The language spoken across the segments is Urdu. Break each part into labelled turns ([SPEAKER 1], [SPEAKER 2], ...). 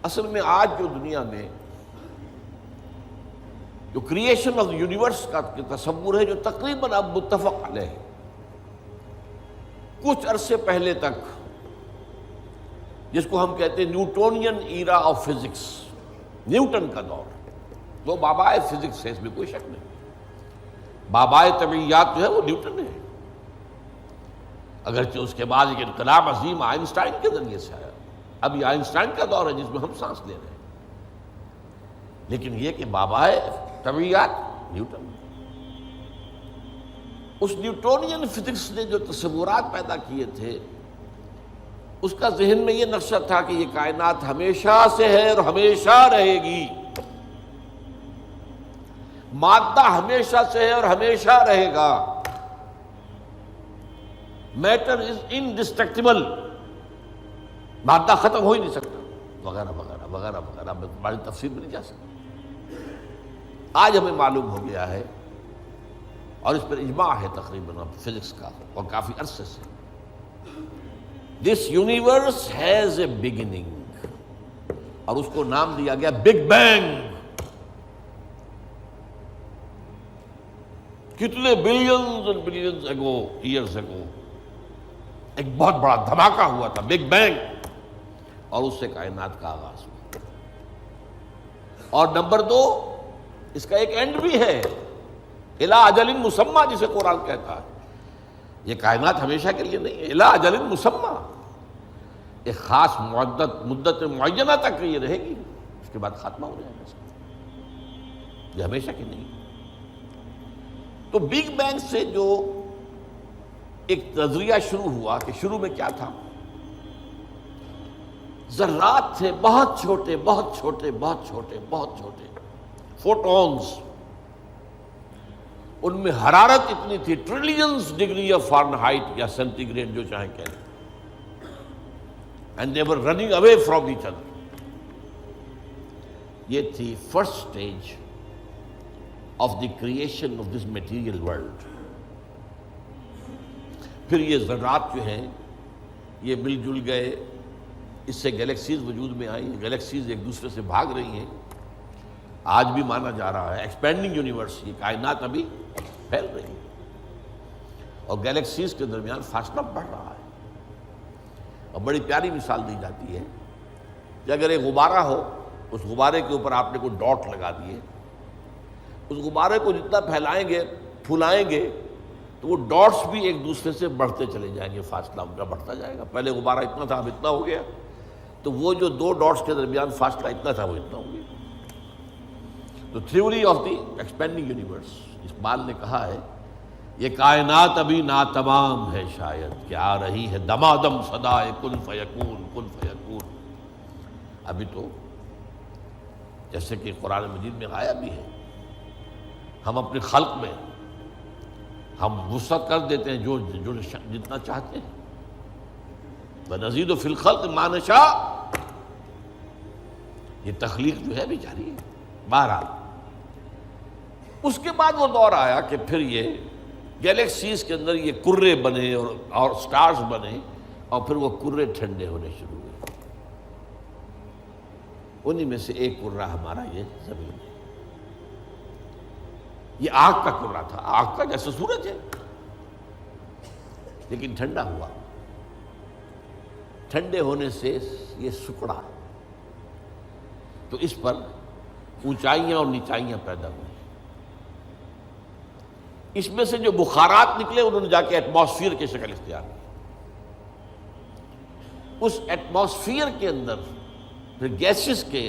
[SPEAKER 1] اصل میں آج جو دنیا میں جو کریشن آف یونیورس کا تصور ہے جو تقریباً اب متفق علیہ ہے، کچھ عرصے پہلے تک جس کو ہم کہتے ہیں Newtonian era of physics, Newton کا دور، وہ بابائے فزکس ہے، اس میں کوئی شک نہیں۔ بابائے طبیعیات جو ہے وہ نیوٹن ہے، اگرچہ اس کے بعد ایک انقلاب عظیم آئنسٹائن کے ذریعے سے آیا۔ اب یہ آئنسٹائن کا دور ہے جس میں ہم سانس لے رہے ہیں، لیکن یہ کہ بابائے طبیعیات نیوٹن۔ اس نیوٹونین فزکس نے جو تصورات پیدا کیے تھے، اس کا ذہن میں یہ نقشہ تھا کہ یہ کائنات ہمیشہ سے ہے اور ہمیشہ رہے گی، مادہ ہمیشہ سے ہے اور ہمیشہ رہے گا، میٹر از انڈسٹرکٹیبل، مادہ ختم ہو ہی نہیں سکتا، وغیرہ وغیرہ وغیرہ وغیرہ، بڑی تفصیل میں نہیں جا سکتا۔ آج ہمیں معلوم ہو گیا ہے، اور اس پر اجماع ہے تقریباً فزکس کا اور کافی عرصے سے، this universe has a beginning, اور اس کو نام دیا گیا بگ بینگ۔ کتنے بلینز اینڈ بلینز اگو، ایئرز اگو، ایک بہت بڑا دھماکہ ہوا تھا، بگ بینگ، اور اس سے کائنات کا آغاز ہوا۔ اور نمبر دو، اس کا ایک اینڈ بھی ہے، الی اجل مسمی، جسے قرآن کہتا ہے۔ یہ کائنات ہمیشہ کے لیے نہیں ہے، الی اجل مسمی، ایک خاص مدت معینہ تک یہ رہے گی، اس کے بعد خاتمہ ہو جائے گا، یہ ہمیشہ کی نہیں۔ تو بگ بینگ سے جو ایک نظریہ شروع ہوا کہ شروع میں کیا تھا، ذرات تھے، بہت چھوٹے بہت چھوٹے بہت چھوٹے بہت چھوٹے، فوٹونز، ان میں حرارت اتنی تھی، ٹریلینز ڈگری آف فارنہائٹ یا سینٹی گریڈ جو چاہیں کہیں، and they were running away from each other. یہ تھی first stage of the creation of this material world. پھر یہ ذرات جو ہیں یہ مل جل گئے، اس سے گیلیکسیز وجود میں آئیں، گیلیکسیز ایک دوسرے سے بھاگ رہی ہیں، آج بھی مانا جا رہا ہے ایکسپینڈنگ یونیورس، یہ کائنات ابھی پھیل رہی ہے، اور گیلیکسیز کے درمیان فاصلہ بڑھ رہا ہے۔ اور بڑی پیاری مثال دی جاتی ہے کہ اگر ایک غبارہ ہو، اس غبارے کے اوپر آپ نے کوئی ڈاٹ لگا دیے، اس غبارے کو جتنا پھیلائیں گے پھولائیں گے تو وہ ڈاٹس بھی ایک دوسرے سے بڑھتے چلے جائیں گے، فاصلہ ان کا بڑھتا جائے گا۔ پہلے غبارہ اتنا تھا، اب اتنا ہو گیا، تو وہ جو دو ڈاٹس کے درمیان فاصلہ اتنا تھا وہ اتنا ہو گیا۔ تو theory of the expanding universe, Iqbal نے کہا ہے یہ کائنات ابھی ناتمام ہے شاید، کہ آ رہی ہے دمادم صدائے کن فیکون کن فیکون۔ ابھی تو جیسے کہ قرآن مجید میں آیا بھی ہے، ہم اپنے خلق میں ہم وسعت کر دیتے ہیں جو جتنا چاہتے ہیں، وَنَزِيدُ فِي الْخَلْقِ مَا نَشَاءُ، یہ تخلیق جو ہے بھی جاری ہے۔ بہرحال اس کے بعد وہ دور آیا کہ پھر یہ گیلیکسیز کے اندر یہ کرے بنے اور سٹارز بنے، اور پھر وہ کرے ٹھنڈے ہونے شروع ہوئے۔ انہی میں سے ایک کرہ ہمارا یہ زمین ہے۔ یہ آگ کا کرہ تھا، آگ کا جیسے سورج ہے، لیکن ٹھنڈا ہوا، ٹھنڈے ہونے سے یہ سکڑا، تو اس پر اونچائیاں اور نیچائیاں پیدا ہوئی۔ اس میں سے جو بخارات نکلے انہوں نے جا کے ایٹماسفیئر کی شکل اختیار کی۔ اس ایٹماسفیئر کے اندر پھر گیسز کے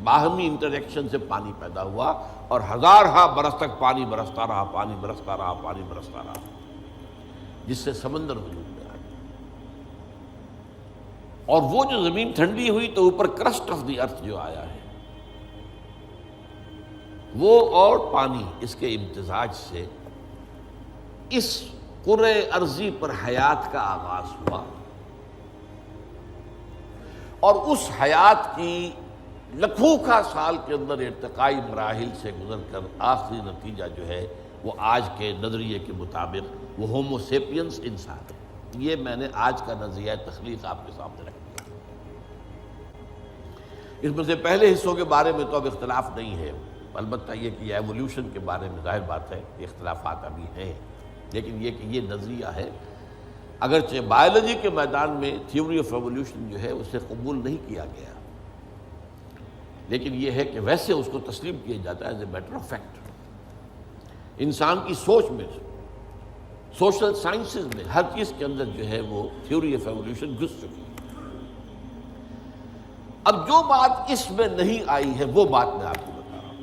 [SPEAKER 1] باہمی انٹریکشن سے پانی پیدا ہوا، اور ہزارہا برس تک پانی برستا رہا، پانی برستا رہا، پانی برستا رہا، جس سے سمندر وجود میں آیا۔ اور وہ جو زمین ٹھنڈی ہوئی تو اوپر کرسٹ آف دی ارتھ جو آیا ہے، وہ اور پانی، اس کے امتزاج سے اس کرۂ ارضی پر حیات کا آغاز ہوا، اور اس حیات کی لکھوں سال کے اندر ارتقائی مراحل سے گزر کر آخری نتیجہ جو ہے وہ آج کے نظریے کے مطابق وہ ہومو سیپینس انسان ہے۔ یہ میں نے آج کا نظریہ تخلیق آپ کے سامنے رکھ دیا۔ اس میں سے پہلے حصوں کے بارے میں تو اب اختلاف نہیں ہے، البتہ یہ کہ ایولیوشن کے بارے میں ظاہر بات ہے کہ اختلافات ابھی ہیں، لیکن یہ کہ یہ نظریہ ہے، اگرچہ بایولوجی کے میدان میں تھیوری آف ایولیوشن جو ہے اسے قبول نہیں کیا گیا، لیکن یہ ہے کہ ویسے اس کو تسلیم کیا جاتا ہے as a matter of fact. انسان کی سوچ میں، سوشل سائنسز میں ہر چیز کے اندر جو ہے وہ تھیوری آف ایولیوشن گھس چکی ہے۔ اب جو بات اس میں نہیں آئی ہے وہ بات میں آپ کو بتا رہا ہوں۔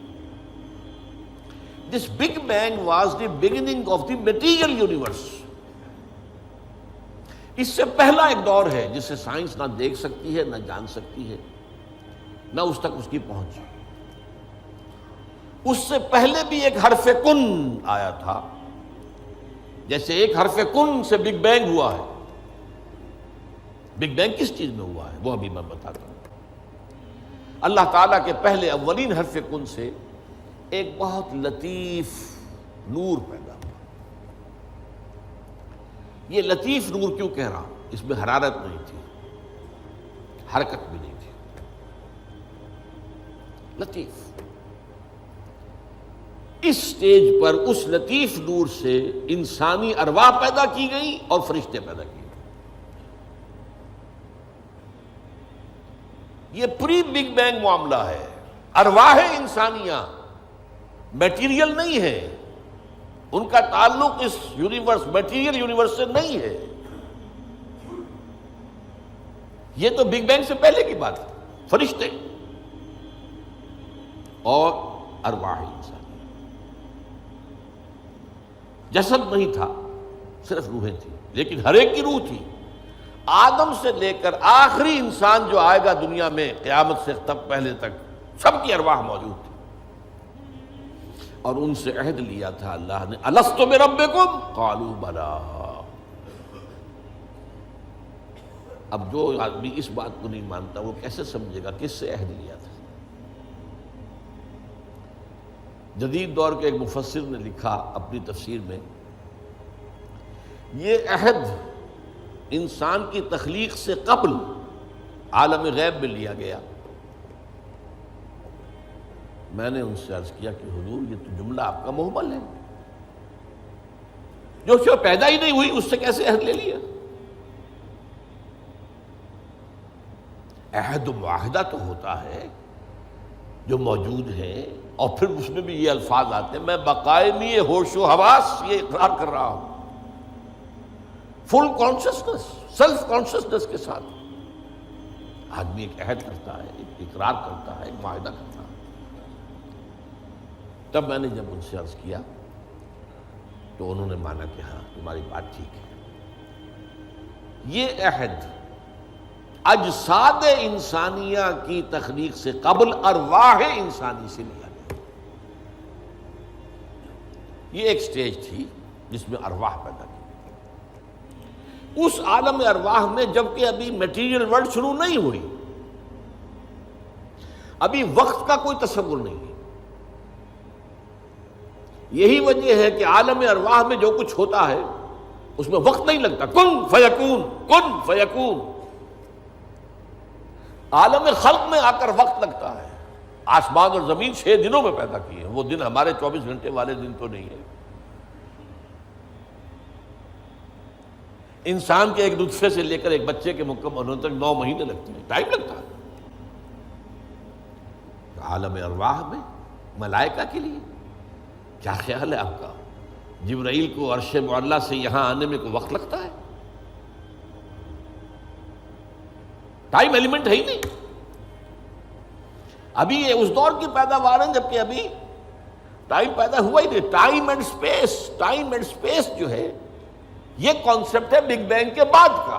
[SPEAKER 1] This big bang was the beginning of the material universe. اس سے پہلا ایک دور ہے جسے سائنس نہ دیکھ سکتی ہے، نہ جان سکتی ہے، نہ اس تک اس کی پہنچ۔ اس سے پہلے بھی ایک حرف کن آیا تھا، جیسے ایک حرف کن سے بگ بینگ ہوا ہے۔ بگ بینگ کس چیز میں ہوا ہے وہ ابھی میں بتاتا ہوں۔ اللہ تعالیٰ کے پہلے اولین حرف کن سے ایک بہت لطیف نور پیدا ہوا۔ یہ لطیف نور کیوں کہہ رہا ہوں؟ اس میں حرارت نہیں تھی، حرکت بھی نہیں تھی، لطیف۔ اس سٹیج پر اس لطیف نور سے انسانی ارواح پیدا کی گئی اور فرشتے پیدا کیے گئے۔ یہ پری بگ بینگ معاملہ ہے۔ ارواح انسانیہ میٹیریل نہیں ہے، ان کا تعلق اس یونیورس میٹیریل یونیورس سے نہیں ہے۔ یہ تو بگ بینگ سے پہلے کی بات ہے، فرشتے اور ارواح انسانی۔ جسد نہیں تھا، صرف روحیں تھیں، لیکن ہر ایک کی روح تھی۔ آدم سے لے کر آخری انسان جو آئے گا دنیا میں قیامت سے تب پہلے تک، سب کی ارواح موجود تھی، اور ان سے عہد لیا تھا اللہ نے، الستُ بربکم قالوا بلی۔ اب جو آدمی اس بات کو نہیں مانتا وہ کیسے سمجھے گا کس سے عہد لیا تھا؟ جدید دور کے ایک مفسر نے لکھا اپنی تفسیر میں، یہ عہد انسان کی تخلیق سے قبل عالم غیب میں لیا گیا۔ میں نے ان سے عرض کیا کہ حضور یہ تو جملہ آپ کا محمل ہے، جو پیدا ہی نہیں ہوئی اس سے کیسے عہد لے لیا؟ عہد و معاہدہ تو ہوتا ہے جو موجود ہے، اور پھر اس میں بھی یہ الفاظ آتے ہیں، میں بقائمی ہوش و حواس یہ اقرار کر رہا ہوں، فل کانشسنس، سیلف کانشسنس کے ساتھ آدمی ایک عہد کرتا ہے، ایک اقرار کرتا ہے، ایک معاہدہ کرتا ہے۔ تب میں نے جب ان سے عرض کیا تو انہوں نے مانا کہ ہاں تمہاری بات ٹھیک ہے، یہ عہد اجساد انسانیہ کی تخلیق سے قبل ارواح انسانی سے لیا گیا۔ یہ ایک سٹیج تھی جس میں ارواح پیدا کی۔ اس عالم ارواح میں جبکہ ابھی میٹیریل ورلڈ شروع نہیں ہوئی، ابھی وقت کا کوئی تصور نہیں ہے۔ یہی وجہ ہے کہ عالم ارواح میں جو کچھ ہوتا ہے اس میں وقت نہیں لگتا، کن فیکون، کن فیکون۔ عالم خلق میں آ کر وقت لگتا ہے۔ آسمان اور زمین 6 دنوں میں پیدا کیے ہیں، وہ دن ہمارے 24 گھنٹے والے دن تو نہیں ہے۔ انسان کے ایک نطفے سے لے کر ایک بچے کے مکمل ہونے تک 9 مہینے لگتے ہیں، ٹائم لگتا ہے۔ عالم ارواح میں ملائکہ کے لیے کیا خیال ہے آپ کا؟ جبرائیل کو عرش معلیٰ سے یہاں آنے میں کوئی وقت لگتا ہے؟ ٹائم ایلیمنٹ ہے ہی نہیں۔ ابھی یہ اس دور کی پیداوار ہے جبکہ ابھی ٹائم پیدا ہوا ہی نہیں۔ Time and space, time and space جو ہے یہ کانسیپٹ ہے بگ بینگ کے بعد کا۔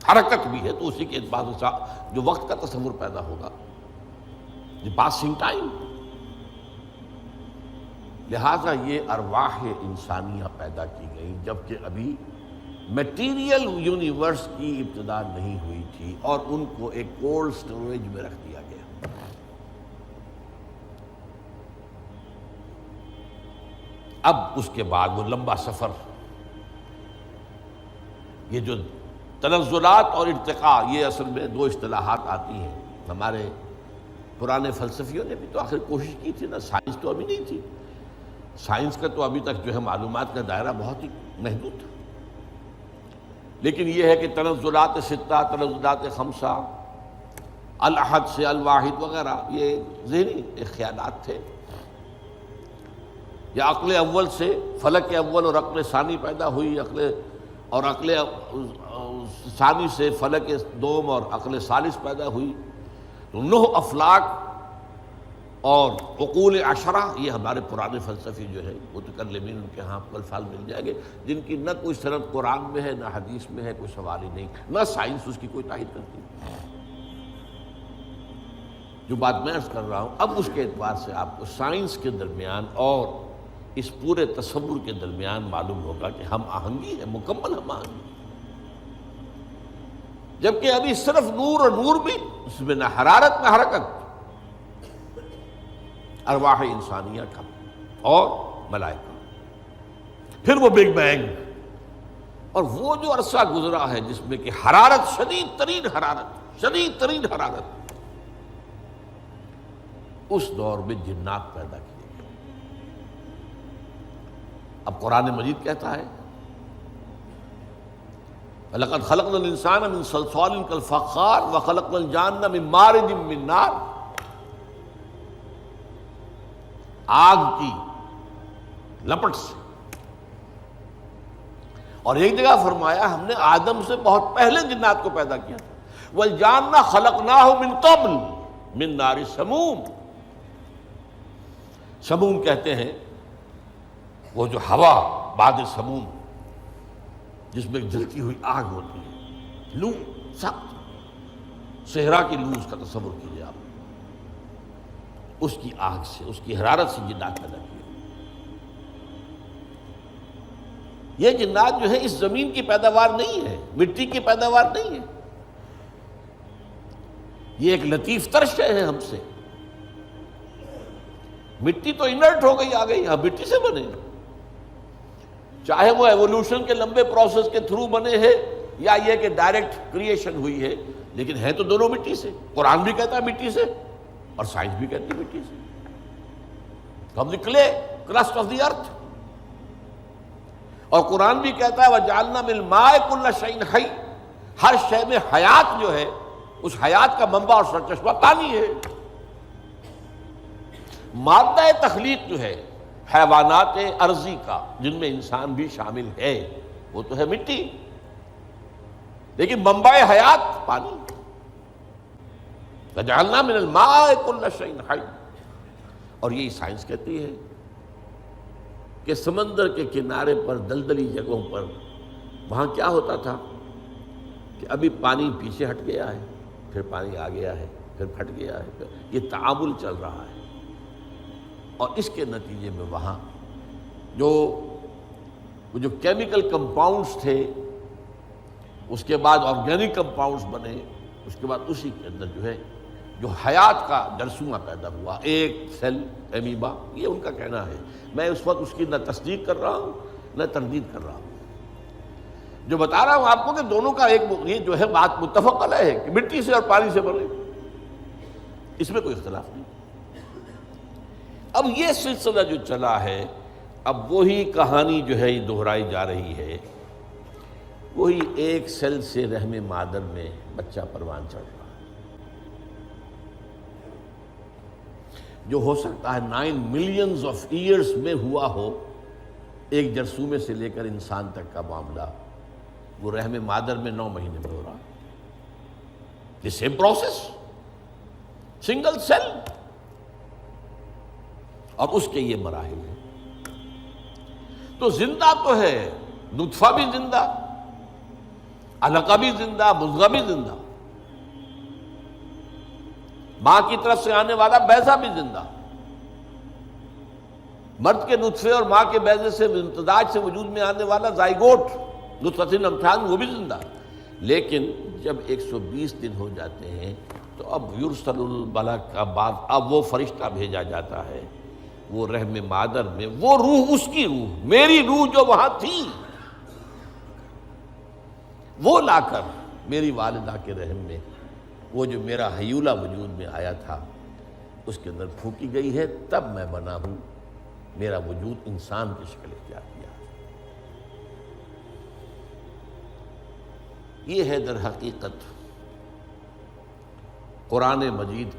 [SPEAKER 1] حرکت بھی ہے تو اسی کے بعد جو وقت کا تصور پیدا ہوگا، دی پاسنگ ٹائم۔ لہذا یہ ارواح انسانیہ پیدا کی گئی جبکہ ابھی میٹیریل یونیورس کی ابتدا نہیں ہوئی تھی، اور ان کو ایک کولڈ سٹوریج میں رکھ دیا گیا۔ اب اس کے بعد وہ لمبا سفر، یہ جو تنزلات اور ارتقاء، یہ اصل میں 2 اصطلاحات آتی ہیں۔ ہمارے پرانے فلسفیوں نے بھی تو آخر کوشش کی تھی نا، سائنس تو ابھی نہیں تھی، سائنس کا تو ابھی تک جو ہے معلومات کا دائرہ بہت ہی محدود تھا، لیکن یہ ہے کہ تنزلات ستہ، تنزلات خمسہ، الاحد سے الواحد وغیرہ، یہ ذہنی خیالات تھے، یا عقل اول سے فلک اول اور عقل ثانی پیدا ہوئی، عقل ثانی سے فلک دوم اور عقل ثالث پیدا ہوئی، تو 9 افلاک اور عقول عشرہ، یہ ہمارے پرانے فلسفی جو ہے متکلمین، ان کے ہاں الفاظ مل جائیں گے جن کی نہ کوئی سند قرآن میں ہے، نہ حدیث میں ہے، کوئی سوال ہی نہیں، نہ سائنس اس کی کوئی تائید کرتی۔ جو بات میں عرض کر رہا ہوں، اب اس کے اعتبار سے آپ کو سائنس کے درمیان اور اس پورے تصور کے درمیان معلوم ہوگا کہ ہم آہنگی ہے، مکمل ہم آہنگی، جبکہ ابھی صرف نور، اور نور بھی اس میں نہ حرارت نہ حرکت، ارواح انسانیہ کا اور ملائکہ، پھر وہ بگ بینگ، اور وہ جو عرصہ گزرا ہے جس میں کہ حرارت، شدید ترین حرارت، اس دور میں جنات پیدا کیے گئے۔ اب قرآن مجید کہتا ہے وَلَقَدْ خَلَقْنَا الْإِنسَانَ مِنْ صَلْصَالٍ كَالْفَخَّارِ وَخَلَقْنَا الْجَانَّ مِنْ مَارِجٍ مِنْ نَارٍ، آگ کی لپٹ سے، اور ایک جگہ فرمایا ہم نے آدم سے بہت پہلے جنات کو پیدا کیا تھا، وَالْجَانَّ خَلَقْنَاهُ مِنْ قَبْلُ مِنْ نَارِ سَمُومٍ۔ سموم کہتے ہیں وہ جو ہوا بعد سموم جس میں جلتی ہوئی آگ ہوتی ہے، لو سخت صحرا کی لو، اس کا تصور کیجیے آپ، اس کی آگ سے، اس کی حرارت سے جنات پیدا کیے۔ یہ جنات جو ہے اس زمین کی پیداوار نہیں ہے، مٹی کی پیداوار نہیں ہے، یہ ایک لطیف تر شے ہے ہم سے۔ مٹی تو انرٹ ہو گئی، آ گئی، ہم مٹی سے بنے، چاہے وہ ایوولوشن کے لمبے پروسیس کے تھرو بنے ہیں یا یہ کہ ڈائریکٹ کریشن ہوئی ہے، لیکن ہے تو دونوں مٹی سے۔ قرآن بھی کہتا ہے مٹی سے، اور سائنس بھی کہتی ہے مٹی سے، from the clay crust of the earth, اور قرآن بھی کہتا ہے وَجَعَلْنَا مِنَ الْمَاءِ كُلَّ شَيْءٍ حَيٍّ، ہر شے میں حیات جو ہے، اس حیات کا منبع اور سرچشمہ پانی ہے۔ مادہ تخلیق جو ہے حیوانات ارضی کا، جن میں انسان بھی شامل ہے، وہ تو ہے مٹی، لیکن منبع حیات پانی۔ وَجَعَلْنَا مِنَ الْمَاءِ كُلَّ شَيْءٍ حَيٍّ، اور یہی سائنس کہتی ہے کہ سمندر کے کنارے پر، دلدلی جگہوں پر، وہاں کیا ہوتا تھا کہ ابھی پانی پیچھے ہٹ گیا ہے، پھر پانی آ گیا ہے، پھر پھٹ گیا ہے، یہ تعامل چل رہا ہے، اور اس کے نتیجے میں وہاں جو کیمیکل کمپاؤنڈز تھے، اس کے بعد آرگینک کمپاؤنڈز بنے، اس کے بعد اسی کے اندر جو ہے جو حیات کا جرثومہ پیدا ہوا، ایک سیل ایمیبا، یہ ان کا کہنا ہے، میں اس وقت اس کی نہ تصدیق کر رہا ہوں نہ تردید کر رہا ہوں، جو بتا رہا ہوں آپ کو کہ دونوں کا ایک یہ جو ہے بات متفق علیہ ہے کہ مٹی سے اور پانی سے بنے، اس میں کوئی اختلاف نہیں۔ اب یہ سلسلہ جو چلا ہے، اب وہی کہانی جو ہے یہ دہرائی جا رہی ہے، وہی ایک سیل سے رحم مادر میں بچہ پروان چڑھ رہا ہے، جو ہو سکتا ہے 9 ملینز آف ایئرز میں ہوا ہو، ایک جرثومے سے لے کر انسان تک کا معاملہ وہ رحم مادر میں 9 مہینے میں ہو رہا، the same process, single cell, اور اس کے یہ مراحل ہیں۔ تو زندہ تو ہے، نطفہ بھی زندہ، علقہ بھی زندہ، مضغہ بھی زندہ، ماں کی طرف سے آنے والا بیضہ بھی زندہ، مرد کے نطفے اور ماں کے بیضے سے امتزاج سے وجود میں آنے والا زائگوٹ، نطفۃ امشاج، وہ بھی زندہ، لیکن جب 120 دن ہو جاتے ہیں تو اب یرسل الملک، اب وہ فرشتہ بھیجا جاتا ہے، وہ رحم مادر میں، وہ روح، اس کی روح، میری روح جو وہاں تھی، وہ لا کر میری والدہ کے رحم میں وہ جو میرا حیولہ وجود میں آیا تھا اس کے اندر پھونکی گئی ہے، تب میں بنا ہوں، میرا وجود انسان کی شکل اختیار کیا۔ یہ ہے در حقیقت قرآن مجید